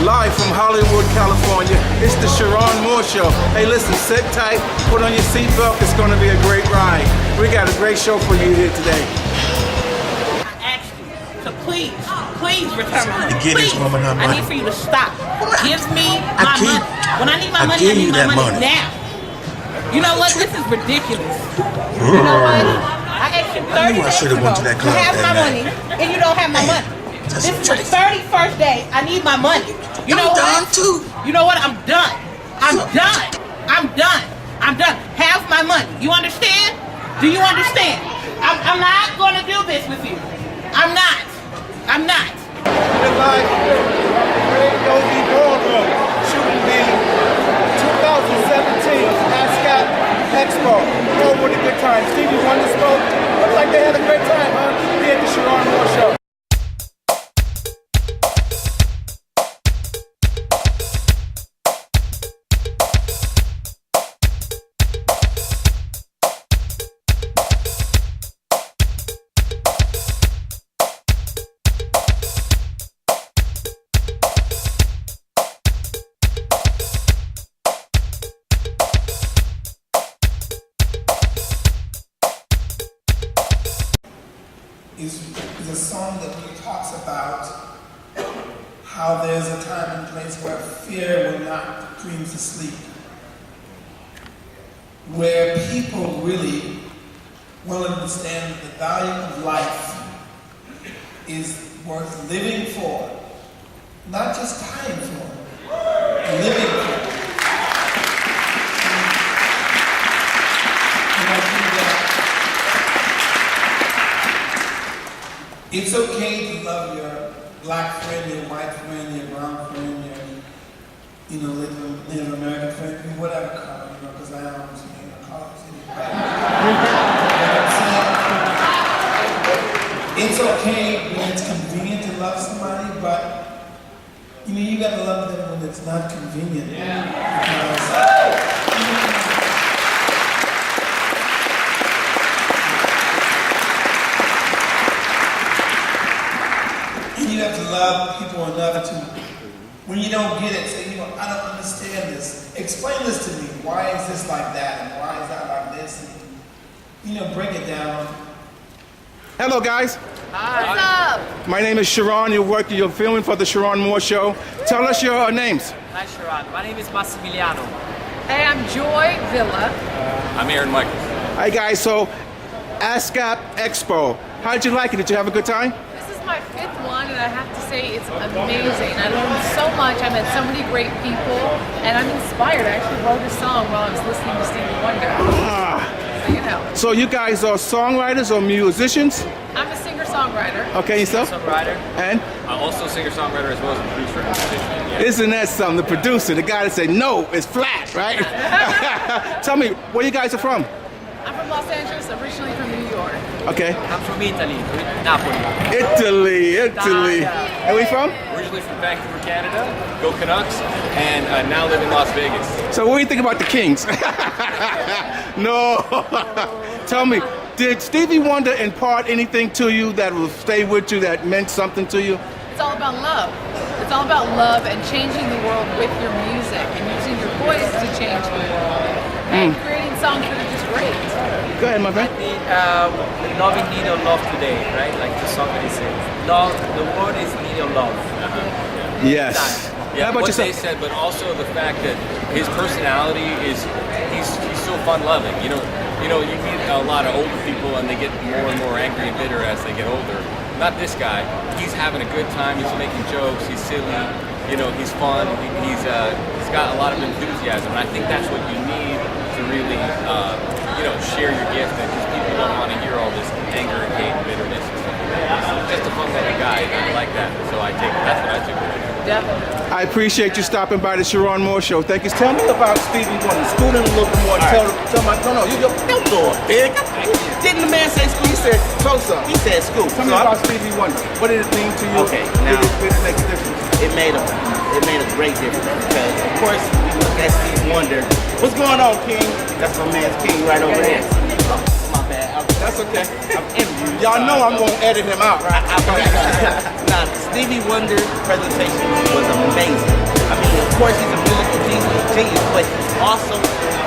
live from Hollywood, California. It's the Cheron Show. Hey, listen, sit tight, put on your seatbelt. It's going to be a great ride. We got a great show for you here today. I asked you to please return my money. Give this woman her money. I need for you to stop. Give me my money. When I need my money, I need my money now. You know what? This is ridiculous. You know what? I asked you 30 days ago to have my money, and you don't have my money. This is the 31st day. I need my money. You know what? You know what? I'm done. I'm done. I'm done. I'm done. Have my money. You understand? Do you understand? I'm not going to do this with you. I'm not. I'm not. We're live from the Great Yogi Ballroom, shooting the 2017 Ascot Expo. Oh, what a good time. Stevie Wonder spoke. Looks like they had a great time, huh? Here at the Cheron Show. is a song that really talks about how there's a time and place where fear will knock dreams to sleep, where people really will understand that the value of life is worth living for, not just dying for, living for. It's okay to love your black friend, your white friend, your brown friend, your, Native American friend, whatever color, because I don't see colors anyway. It's okay when it's convenient to love somebody, but you gotta love them when it's not convenient. You have to love people enough to, when you don't get it, say, I don't understand this. Explain this to me. Why is this like that? And why is that like this? And, break it down. Hello, guys. Hi. What's up? My name is Cheron. You're filming for the Cheron Show. Tell us your names. Hi, Cheron. My name is Massimiliano. Hey, I'm Joy Villa. I'm Aaron Michaels. Hi, guys. So, Ascot Expo. How did you like it? Did you have a good time? This is my 5th one, and I have to say it's amazing. I learned so much. I met so many great people, and I'm inspired. I actually wrote a song while I was listening to Stevie Wonder. So you guys are songwriters or musicians? I'm a singer-songwriter. Okay, yourself? Singer-songwriter. And? Also singer-songwriter as well as a producer and musician. Yeah. Isn't that something? The producer, the guy that said, no, it's flat, right? Tell me, where you guys are from? I'm from Los Angeles, originally from New York. Okay. I'm from Italy, Napoli. Italy. And we from? Originally from Vancouver, Canada. Go Canucks. And now live in Las Vegas. So what do you think about the Kings? No. Tell me, did Stevie Wonder impart anything to you that will stay with you, that meant something to you? It's all about love. It's all about love and changing the world with your music and using your voice to change the world and creating songs that are just great. Go ahead, my friend. Love in need of love today, right? Like the song that he says. Love, the world is in need of love. Yes. Yeah, How about what yourself? they said, but also the fact that his personality is, he's so fun-loving. You meet a lot of older people and they get more and more angry and bitter as they get older. Not this guy. He's having a good time. He's making jokes. He's silly. He's fun. He's got a lot of enthusiasm. And I think that's what you need to really, share your gift. Because people don't want to hear all this anger and hate and bitterness. He's just a fun-loving guy, and I like that. So that's what I took away. Definitely. I appreciate you stopping by the Cheron Show. Thank you. Tell me about Stevie Wonder. Scoot in a little more. Tell my, you don't go up big. Didn't the man say scoot? He said close up. He said scoot. Tell me about Stevie Wonder. What did it mean to you? Okay, now did it make a difference? It made a great difference because, of course, we look at Stevie Wonder. What's going on, King? That's my man's King right over there. Oh, my bad. That's okay. I'm interviewing. Y'all know I'm gonna edit him out, right? Nah, Stevie Wonder's presentation was amazing. I mean, of course he's a musical genius, but he's also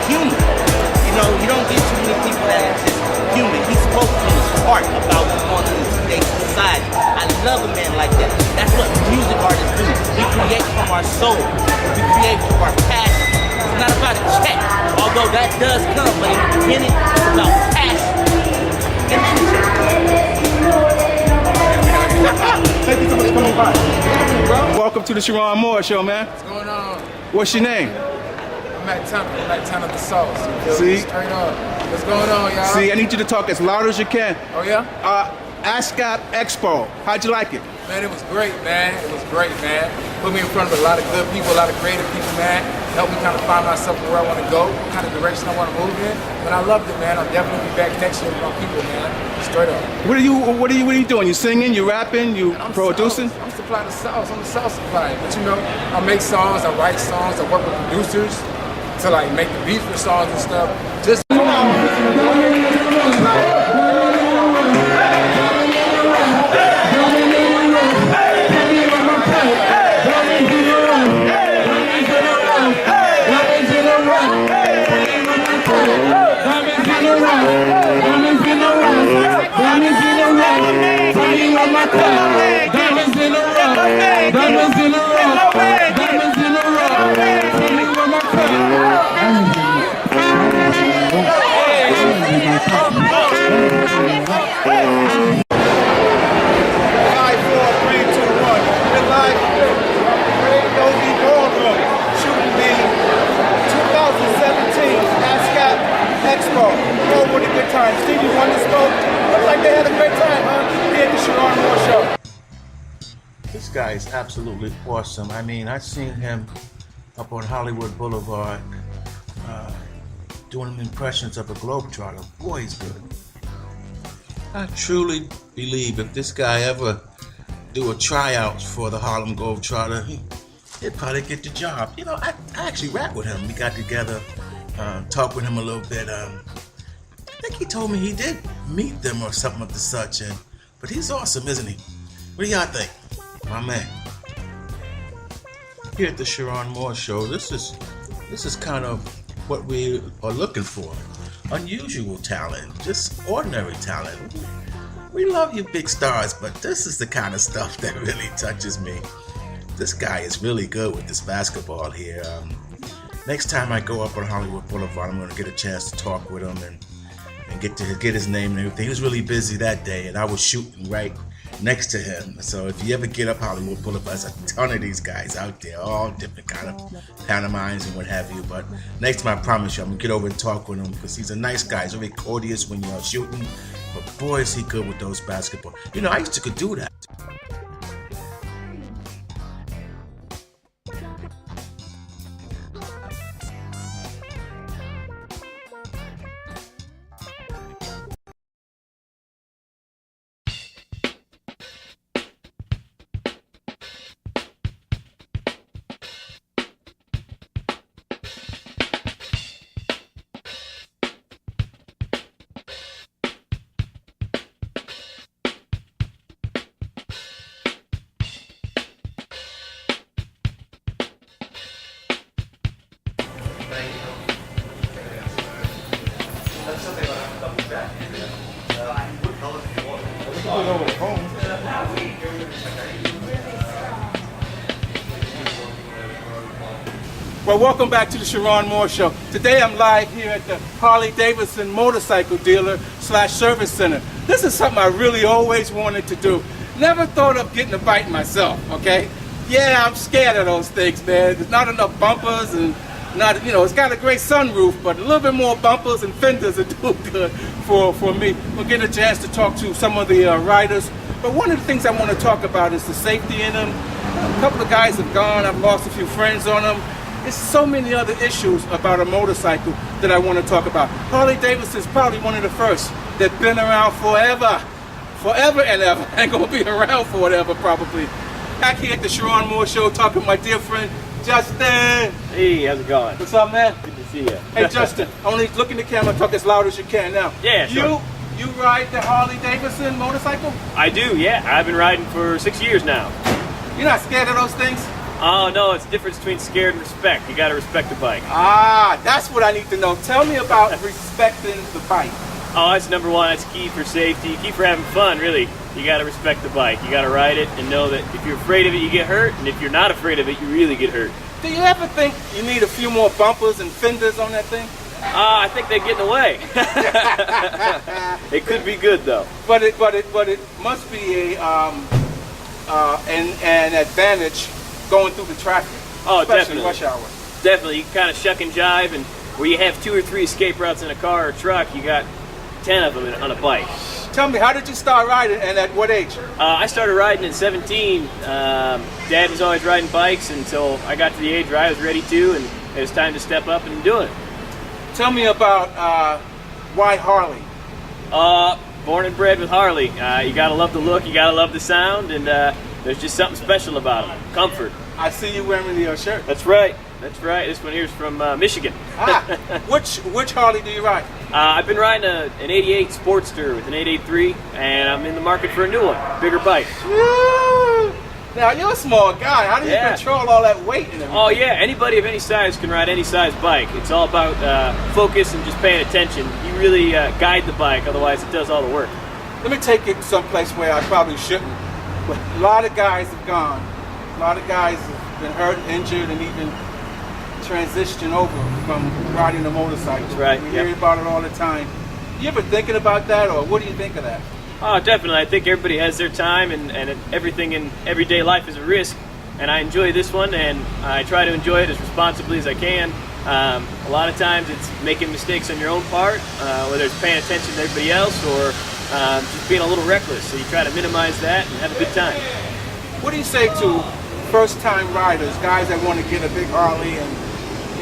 human. You know, you don't get too many people that are just human. He spoke from his heart about what's going on in today's society. I love a man like that. That's what music artists do. We create from our soul. We create from our passion. It's not about a check, although that does come, but in the beginning, it's about passion. And then check. Thank you so much for coming by. Welcome to the Cheron Moore Show, man. What's going on? What's your name? I'm at Ton of the Sauce. See? Straight up. What's going on, y'all? See, I need you to talk as loud as you can. Oh, yeah? ASCAP Expo. How'd you like it? Man, it was great, man. It was great, man. Put me in front of a lot of good people, a lot of creative people, man. Helped me kind of find myself where I want to go, what kind of direction I want to move in. But I loved it, man. I'll definitely be back next year with my people, man. Straight up. What are you doing? You singing? You rapping? You producing? I'm supplying the sauce. I'm the sauce supplier. But you know, I make songs, I write songs, I work with producers to like make the beats for songs and stuff. Just Stevie Wonder spoke. Looks like they had a great time, huh? Here at the Cheron Moore Show. This guy is absolutely awesome. I mean, I've seen him up on Hollywood Boulevard doing impressions of a Globetrotter. Boy, he's good. I truly believe if this guy ever do a tryout for the Harlem Globetrotter, he'd probably get the job. You know, I actually rap with him. We got together, talked with him a little bit. I think he told me he did meet them or something of the such. But he's awesome, isn't he? What do y'all think? My man. Here at the Cheron Moore Show, this is kind of what we are looking for. Unusual talent, just ordinary talent. We love you big stars, but this is the kind of stuff that really touches me. This guy is really good with this basketball here. Next time I go up on Hollywood Boulevard, I'm going to get a chance to talk with him and get his name and everything. He was really busy that day, and I was shooting right next to him. So if you ever get up Hollywood Boulevard, there's a ton of these guys out there, all different kind of pantomimes and what have you. But next time, I promise you, I'm gonna get over and talk with him because he's a nice guy. He's very courteous when you're shooting, but boy, is he good with those basketball. You know, I used to could do that. Well, welcome back to the Cheron Moore Show. Today I'm live here at the Harley Davidson motorcycle dealer / service center. This is something I really always wanted to do. Never thought of getting a bike myself, okay? Yeah, I'm scared of those things, man. There's not enough bumpers and not, you know, it's got a great sunroof, but a little bit more bumpers and fenders would do good for me. We'll get a chance to talk to some of the riders. But one of the things I want to talk about is the safety in them. A couple of guys have gone. I've lost a few friends on them. There's so many other issues about a motorcycle that I want to talk about. Harley Davidson is probably one of the first that's been around forever. Forever and ever. Ain't gonna be around forever probably. Back here at the Cheron Moore Show talking to my dear friend, Justin. Hey, how's it going? What's up, man? Good to see you. Hey, Justin, only look in the camera, talk as loud as you can now. Yeah, sure. you ride the Harley Davidson motorcycle? I do, yeah. I've been riding for 6 years now. You're not scared of those things? Oh, no, it's the difference between scared and respect. You gotta respect the bike. Ah, that's what I need to know. Tell me about respecting the bike. Oh, that's number one. That's key for safety, key for having fun, really. You gotta respect the bike. You gotta ride it and know that if you're afraid of it, you get hurt, and if you're not afraid of it, you really get hurt. Do you ever think you need a few more bumpers and fenders on that thing? I think they get in the way. It could be good though. But it must be an advantage going through the traffic. Oh, especially definitely. Rush hour. Definitely, you can kind of shuck and jive, and where you have 2 or 3 escape routes in a car or truck, you got 10 of them on a bike. Tell me, how did you start riding, and at what age? I started riding at 17. Dad was always riding bikes until I got to the age where I was ready to, and it was time to step up and do it. Tell me about why Harley? Born and bred with Harley. You gotta love the look, you gotta love the sound, and there's just something special about them. Comfort. I see you wearing your shirt. That's right. That's right. This one here's from Michigan. Which Harley do you ride? I've been riding an 88 Sportster with an 883, and I'm in the market for a new one, bigger bike. Woo! Now, you're a small guy. How do you control all that weight and everything? Oh, yeah. Anybody of any size can ride any size bike. It's all about focus and just paying attention. You really guide the bike, otherwise it does all the work. Let me take it someplace where I probably shouldn't. But a lot of guys have gone. A lot of guys have been hurt, injured, and even transitioned over from riding a motorcycle. That's right. We hear about it all the time. You ever thinking about that, or what do you think of that? Oh, definitely. I think everybody has their time, and everything in everyday life is a risk. And I enjoy this one, and I try to enjoy it as responsibly as I can. A lot of times it's making mistakes on your own part, whether it's paying attention to everybody else or just being a little reckless. So you try to minimize that and have a good time. What do you say to first-time riders, guys that want to get a big Harley and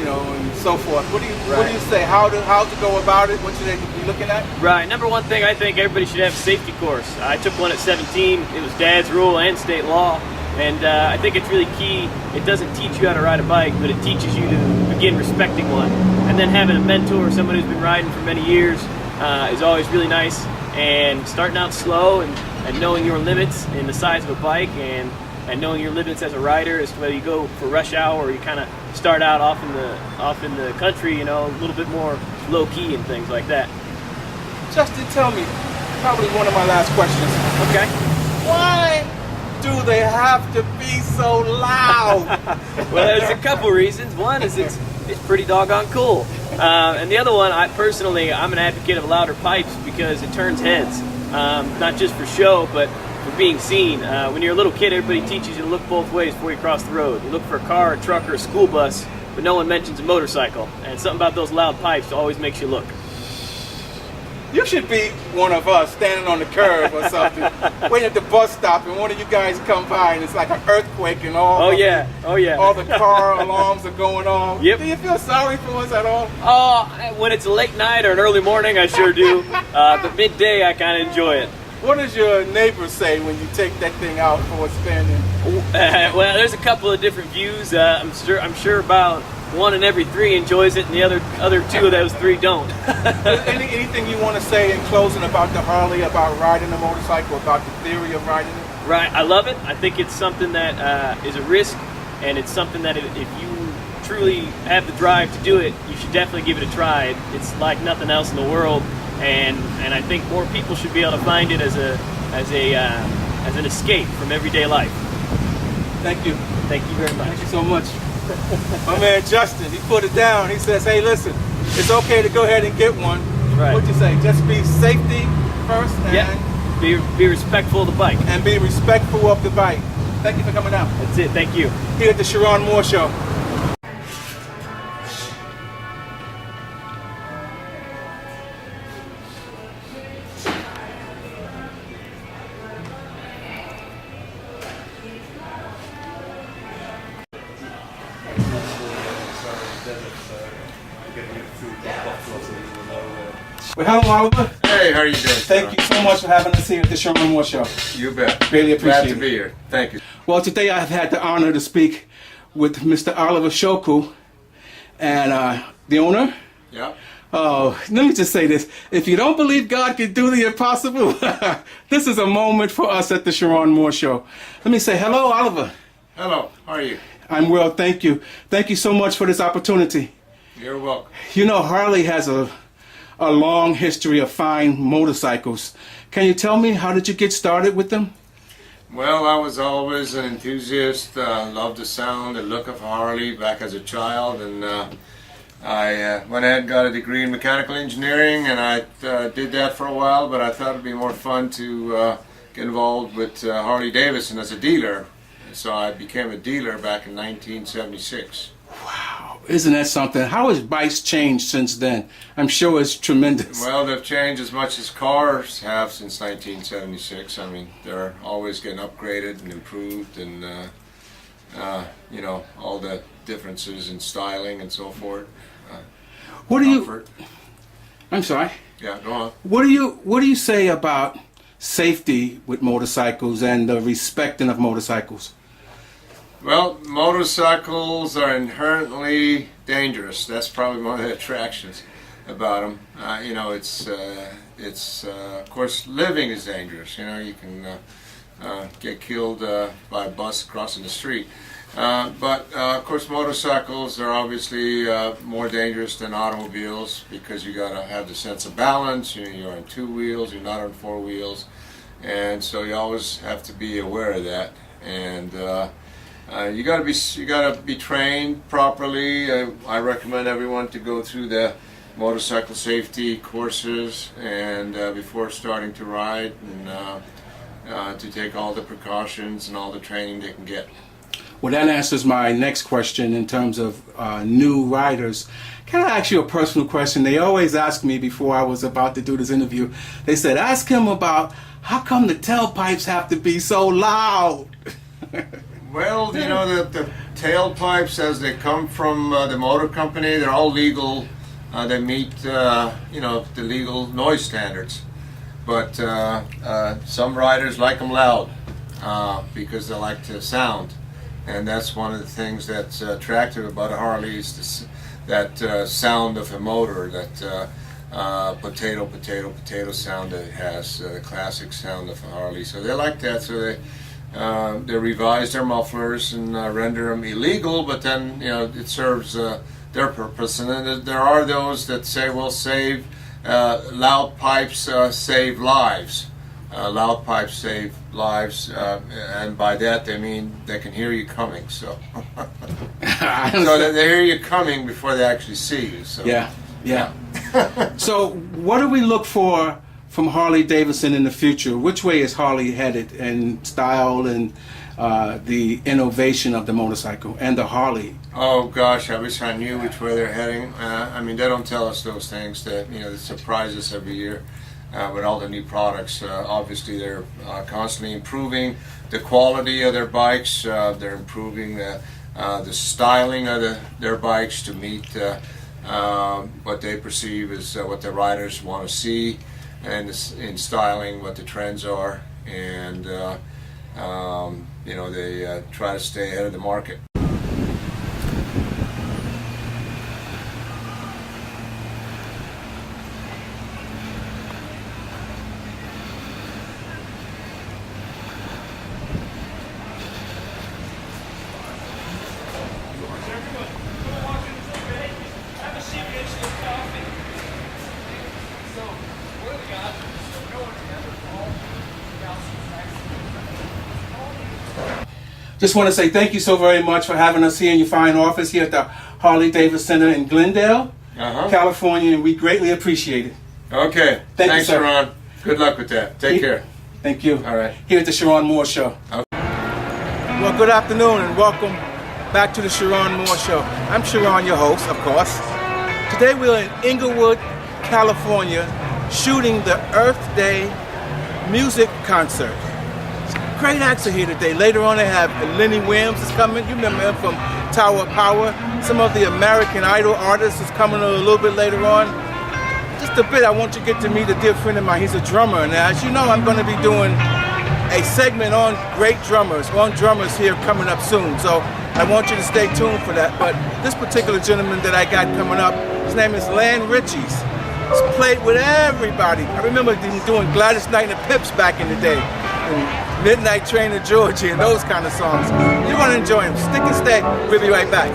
and so forth? What do you say? How to go about it? What should they be looking at? Right. Number one thing, I think everybody should have a safety course. I took one at 17. It was Dad's rule and state law, and I think it's really key. It doesn't teach you how to ride a bike, but it teaches you to begin respecting one. And then having a mentor, someone who's been riding for many years, is always really nice. And starting out slow and knowing your limits in the size of a bike and knowing your limits as a rider as to whether you go for rush hour or you kind of start out off in the country, a little bit more low key and things like that. Justin, tell me, probably one of my last questions. Okay. Why do they have to be so loud? Well, there's a couple reasons. One is it's pretty doggone cool, and the other one, I'm an advocate of louder pipes because it turns heads, not just for show, but for being seen. When you're a little kid, everybody teaches you to look both ways before you cross the road. You look for a car, a truck, or a school bus, but no one mentions a motorcycle. And something about those loud pipes always makes you look. You should be one of us standing on the curb or something, waiting at the bus stop, and one of you guys come by, and it's like an earthquake, and all. Oh yeah. All the car alarms are going on. Yep. Do you feel sorry for us at all? Oh, when it's a late night or an early morning, I sure do. But midday, I kind of enjoy it. What does your neighbor say when you take that thing out for a spin? Well, there's a couple of different views. I'm sure about 1 in every 3 enjoys it, and the other 2 of those 3 don't. Anything you want to say in closing about the Harley, about riding a motorcycle, about the theory of riding it? Right, I love it. I think it's something that is a risk, and it's something that if you truly have the drive to do it, you should definitely give it a try. It's like nothing else in the world. And I think more people should be able to find it as an escape from everyday life. Thank you. Thank you very much. Thank you so much. My man Justin, he put it down. He says, "Hey, listen, it's okay to go ahead and get one." Right. What'd you say? Just be safety first, and be respectful of the bike. And be respectful of the bike. Thank you for coming out. That's it. Thank you. Here at the Cheron Moore Show. Well, hello, Oliver. Hey, how are you doing? Thank you so much for having us here at the Cheron Moore Show. You bet. Greatly appreciate it. Glad to be here. Thank you. Well, today I've had the honor to speak with Mr. Oliver Shoku, and the owner Oh, let me just say this. If you don't believe God can do the impossible, this is a moment for us at the Cheron Moore Show. Let me say hello, Oliver. Hello, how are you? I'm well, thank you. Thank you so much for this opportunity. You're welcome. You know, Harley has a long history of fine motorcycles. Can you tell me, how did you get started with them? Well, I was always an enthusiast, loved the sound, the look of Harley back as a child, and I went ahead and got a degree in mechanical engineering, and I did that for a while, but I thought it'd be more fun to get involved with Harley Davidson as a dealer. So I became a dealer back in 1976. Wow, isn't that something? How has bikes changed since then? I'm sure it's tremendous. Well, they've changed as much as cars have since 1976. I mean, they're always getting upgraded and improved, and you know, all the differences in styling and so forth. What do comfort. I'm sorry. Yeah, go on. What do you say about safety with motorcycles and the respecting of motorcycles? Well, motorcycles are inherently dangerous. That's probably one of the attractions about them. You know, it's of course, living is dangerous. You know, you can get killed by a bus crossing the street. But of course, motorcycles are obviously more dangerous than automobiles, because you got to have the sense of balance. You're on two wheels, you're not on four wheels, and so you always have to be aware of that. And you got to be trained properly. I recommend everyone to go through the motorcycle safety courses and before starting to ride, and to take all the precautions and all the training they can get. Well, that answers my next question in terms of new riders. Can I ask you a personal question? They always ask me before I was about to do this interview. They said, ask him about how come the tailpipes have to be so loud? Well, you know, the tailpipes, as they come from the motor company, they're all legal. They meet, you know, the legal noise standards. But some riders like them loud because they like the sound. And that's one of the things that's attractive about a Harley, is that sound of a motor, that potato sound that it has, the classic sound of a Harley. So they like that. So they revise their mufflers and render them illegal, but then, you know, it serves their purpose. And then there are those that say, well, save loud pipes save lives. Loud pipes save lives, and by that they mean they can hear you coming. So, so that they hear you coming before they actually see you. So. Yeah. So, what do we look for from Harley Davidson in the future? Which way is Harley headed in style and the innovation of the motorcycle and the Harley? Oh gosh, I wish I knew which way they're heading. I mean, they don't tell us those things. That, you know, that surprise us every year. With all the new products, obviously they're constantly improving the quality of their bikes. They're improving the styling of their bikes to meet what they perceive as what the riders want to see, and in styling what the trends are, and you know, they try to stay ahead of the market. Just want to say thank you so very much for having us here in your fine office here at the Harley Davidson Center in Glendale, California, and we greatly appreciate it. Okay. Thanks, Cheron. Good luck with that. Take care. Thank you. All right. Here at the Cheron Moore Show. Okay. Well, good afternoon and welcome back to the Cheron Moore Show. I'm Cheron, your host, of course. Today we're in Inglewood, California, shooting the Earth Day music concert. Great acts are here today. Later on they have Lenny Williams is coming. You remember him from Tower of Power. Some of the American Idol artists is coming a little bit later on. Just a bit, I want you to get to meet a dear friend of mine. He's a drummer. And as you know, I'm going to be doing a segment on great drummers, here coming up soon. So I want you to stay tuned for that. But this particular gentleman that I got coming up, his name is Len Ritchies. He's played with everybody. I remember him doing Gladys Knight and the Pips back in the day. And Midnight Train to Georgia and those kind of songs. You're gonna enjoy him. Stick and stay. We'll be right back.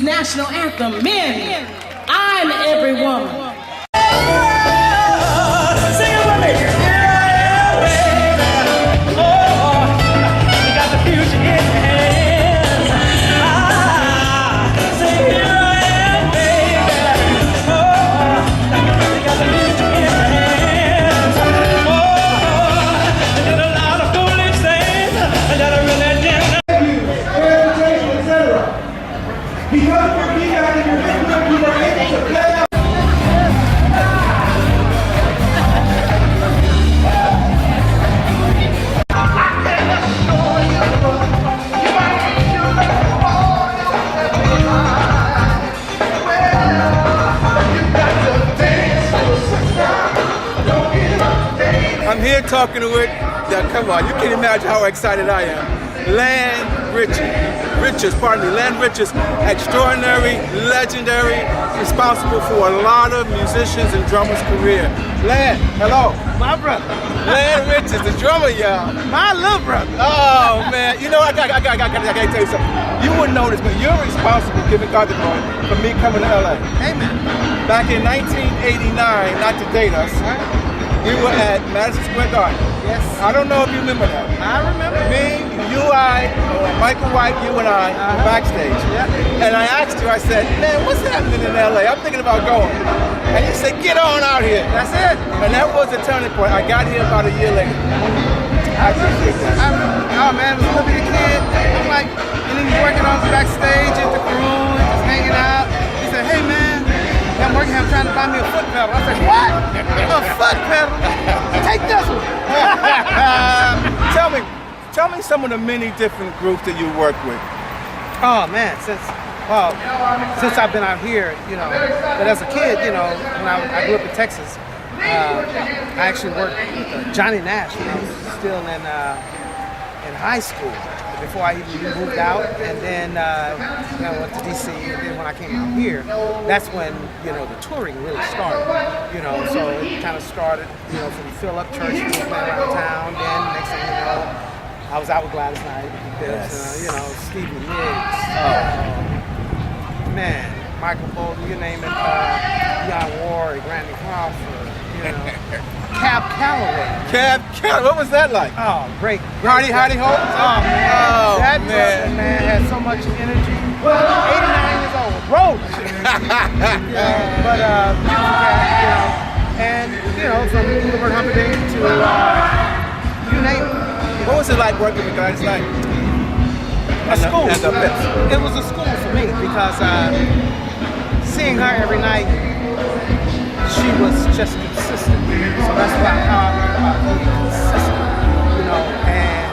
National anthem, men, I'm every woman. Sing it with me. Here I am, baby. Oh, you got the future in your hands. Say here I am, baby. Oh, you got the future in your hands. Oh, I did a lot of foolish things. I got a religion. I'm here talking to it. Yeah, come on, you can imagine how excited I am. Len Ritchies, extraordinary, legendary, responsible for a lot of musicians and drummers' career. Len, hello. My brother. Len Ritchies, the drummer, y'all. My little brother. Oh man, you know I gotta tell you something. You wouldn't know this, but you're responsible, giving God the glory, for me coming to LA. Amen. Back in 1989, not to date us, we were at Madison Square Garden. Yes. I don't know if you remember that. I remember. Me, you, Michael White, you and I were backstage. Yeah. And I asked you, I said, man, what's happening in LA? I'm thinking about going. And you said, get on out here. That's it. And that was the turning point. I got here about a year later. I appreciate that. Oh man, I was a little bitty kid. I'm like, and then he's working on backstage at the crew and just hanging out. He said, hey man, I'm working here, I'm trying to buy me a foot pedal. I said, what? A foot pedal? Take this one. Tell me some of the many different groups that you work with. Oh man, since I've been out here, you know, but as a kid, you know, when I grew up in Texas, I actually worked with Johnny Nash when I was still in high school, before I even moved out, and then I went to DC, and then when I came out here, that's when, you know, the touring really started, you know, so it kind of started, you know, from fill up churches playing around town, then next thing you know, I was out with Gladys Knight, you know, Stevie Nicks, man, Michael Bolton, you name it, Dionne Warwick, Randy Crawford, you know, Cab Calloway. What was that like? Oh, great. Hardy Ho? Oh, man. Oh, that man. brother, man, had so much energy. 89 years old, rolling. But, beautiful cat, you know. And, you know, from Wilbur Humperdinck to, you name it. What was it like working with Gladys Knight? A school. It was a school for me because seeing her every night, she was just consistent. So that's why I learned about being consistent, you know, and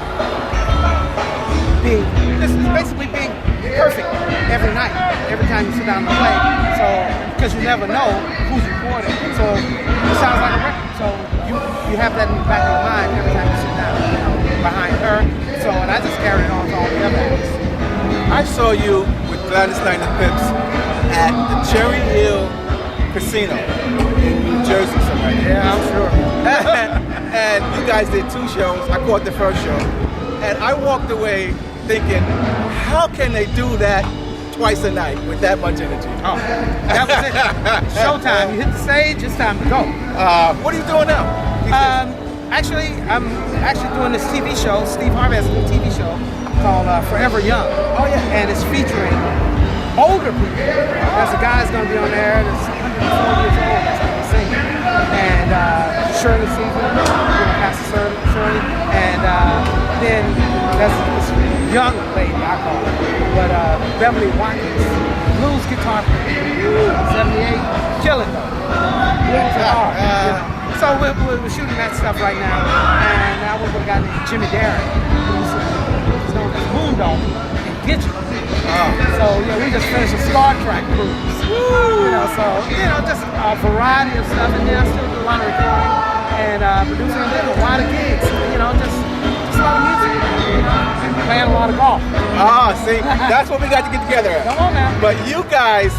this is basically being perfect every night, every time you sit down to play. So, because you never know who's recording. So, it sounds like a record. So, you have that in the back of your mind every time you sit down, you know, behind her. So, and I just carried it on to all the other acts. I saw you with Gladys Knight and the Pips at the Cherry Hill Casino in New Jersey somewhere. Yeah, I'm sure. And you guys did 2 shows. I caught the first show. And I walked away thinking, how can they do that twice a night with that much energy? Oh, that was it. Showtime. You hit the stage, it's time to go. What are you doing now? Actually, I'm actually doing this TV show. Steve Harvey has a new TV show called Forever Young. Oh yeah. And it's featuring older people. There's a guy that's going to be on there that's 104 years old that's going to be singing. And Shirley Season, Pastor Shirley. And then there's this young lady, I call her, but Beverly Watkins, blues guitar player, 78, killing though. Blues are hard, you know. So we're shooting that stuff right now. And now we've got a guy named Jimmy Darren, who's known as Moondog in Gitchen. So we just finished a Star Trek cruise. You know, so just a variety of stuff, and then I still do a lot of recording and producing a lot of gigs. Just a lot of music. And playing a lot of golf. See, that's what we got to get together at. Come on now. But you guys,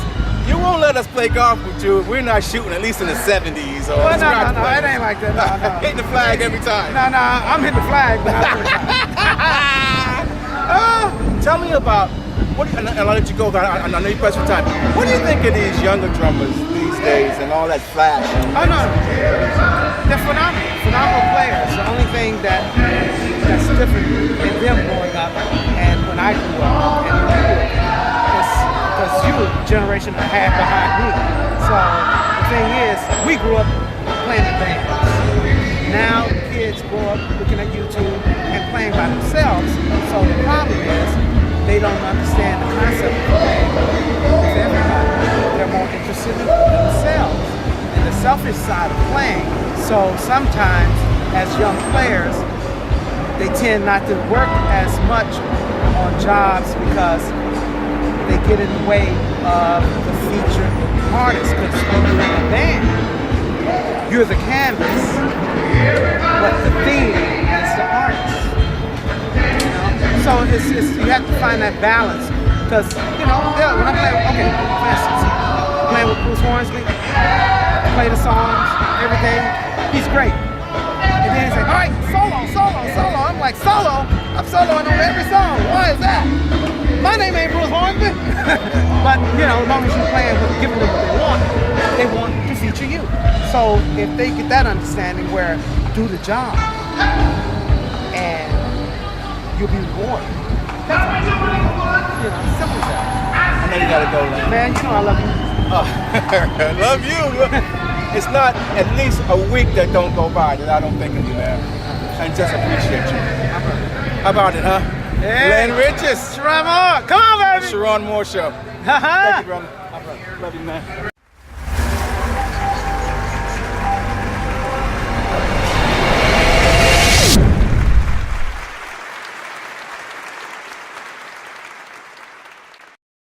you won't let us play golf with you. We're not shooting at least in the 70s. Well, no, it ain't like that. No. Hitting the flag every time. No, I'm hitting the flag, but not every time. Tell me about. And I'll let you go. I know you pressed for time. What do you think of these younger drummers these days and all that flash? Oh no, they're phenomenal players. The only thing that's different in them growing up and when I grew up and when you were, is because you were a generation and a half behind me. So the thing is, we grew up playing in bands. Now kids grow up looking at YouTube and playing by themselves. So the problem is, they don't understand the concept of playing with everybody. They're more interested in themselves and the selfish side of playing. So sometimes, as young players, they tend not to work as much on jobs because they get in the way of the featured artists. Because when you're in a band, you're the canvas, but the theme is the artist. So you have to find that balance, because when I play, for instance, playing with Bruce Hornsby, play the songs, everything, he's great. And then he's like, all right, solo. I'm like, solo? I'm soloing on every song. Why is that? My name ain't Bruce Hornsby. But as long as you're playing with giving them what they want to feature you. So if they get that understanding where do the job and you'll be rewarded. Simple as that. I know you gotta go, man. I love you. I love you. It's not at least a week that don't go by that I don't think of you, man. And just appreciate you. How about it, huh? Hey. Len Riches. Cheron Moore. Come on, baby. Cheron Moore Show. Thank you, brother. Love you, man.